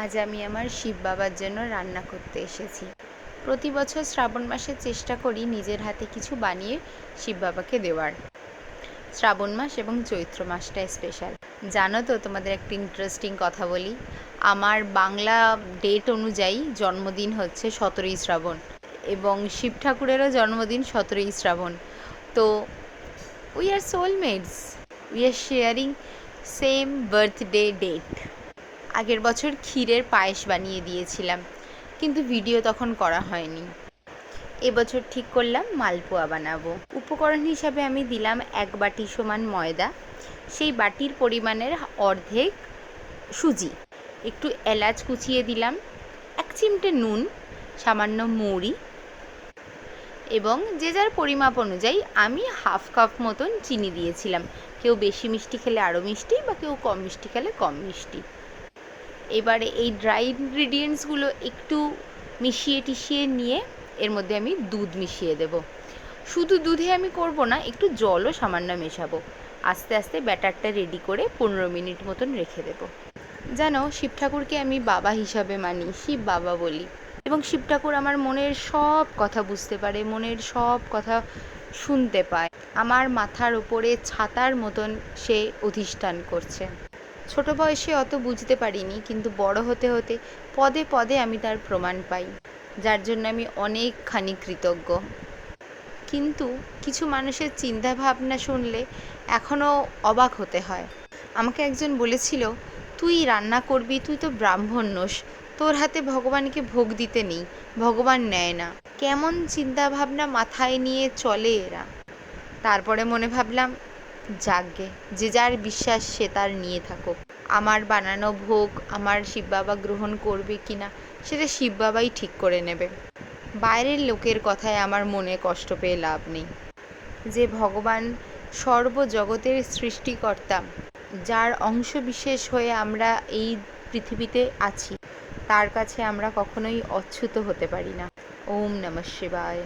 আজ আমি আমার শিব বাবার জন্য রান্না করতে এসেছি। প্রতি বছর শ্রাবণ মাসে চেষ্টা করি নিজের হাতে কিছু বানিয়ে শিব বাবাকে দেওয়ার। শ্রাবণ মাস এবং চৈত্র মাসটা স্পেশাল। জানো তো, তোমাদের একটা ইন্টারেস্টিং কথা বলি। আমার বাংলা ডেট অনুযায়ী জন্মদিন হচ্ছে 17ই শ্রাবণ এবং শিব ঠাকুরেরও জন্মদিন 17ই শ্রাবণ। তো we are soulmates, we are sharing same birthday date. আগের বছর ক্ষীরের পায়েস বানিয়ে দিয়েছিলাম, কিন্তু ভিডিও তখন করা হয়নি। এবছর ঠিক করলাম মালপোয়া বানাবো। উপকরণ হিসাবে আমি দিলাম 1 বাটি সমান ময়দা, সেই বাটির পরিমাণের অর্ধেক সুজি, একটু এলাচ কুচিয়ে দিলাম, 1 চিমটে নুন, সামান্য মৌরি এবং যে যার পরিমাপ অনুযায়ী আমি হাফ কাপ মতন চিনি দিয়েছিলাম। কেউ বেশি মিষ্টি খেলে আরও মিষ্টি, বা কেউ কম মিষ্টি খেলে কম মিষ্টি। এবারে এই ড্রাই ইনগ্রিডিয়েন্টসগুলো একটু মিশিয়ে টিশিয়ে নিয়ে এর মধ্যে আমি দুধ মিশিয়ে দেব। শুধু দুধে আমি করব না, একটু জলও সামান্য মেশাবো। আস্তে আস্তে ব্যাটারটা রেডি করে 15 মিনিট মতন রেখে দেব। জানো, শিব ঠাকুরকে আমি বাবা হিসাবে মানি, শিব বাবা বলি, এবং শিব ঠাকুর আমার মনের সব কথা বুঝতে পারে, মনের সব কথা শুনতে পায়। আমার মাথার উপরে ছাতার মতন সে অধিষ্ঠান করছে। ছোট বয়সে অত বুঝতে পারিনি, কিন্তু বড় হতে হতে পদে পদে আমি তার প্রমাণ পাই, যার জন্য আমি অনেকখানি কৃতজ্ঞ। কিন্তু কিছু মানুষের চিন্তা ভাবনা শুনলে এখনও অবাক হতে হয়। আমাকে একজন বলেছিল, তুই রান্না করবি, তুই তো ব্রাহ্মণ নোস, তোর হাতে ভগবানকে ভোগ দিতে নেই, ভগবান নেয় না। কেমন চিন্তা ভাবনা মাথায় নিয়ে চলে এরা। তারপরে মনে ভাবলাম, যাকগে, যে যার বিশ্বাস সে তার নিয়ে থাকুক। আমার বানানো ভোগ আমার শিব বাবা গ্রহণ করবে কিনা সেটা শিব বাবাই ঠিক করে নেবে। বাইরের লোকের কথায় আমার মনে কষ্ট পেয়ে লাভ নেই। যে ভগবান সর্বজগতের সৃষ্টিকর্তা, যার অংশ বিশেষ হয়ে আমরা এই পৃথিবীতে আছি, তার কাছে আমরা কখনোই অচ্যুত হতে পারি না। ওম নমঃ শিবায়।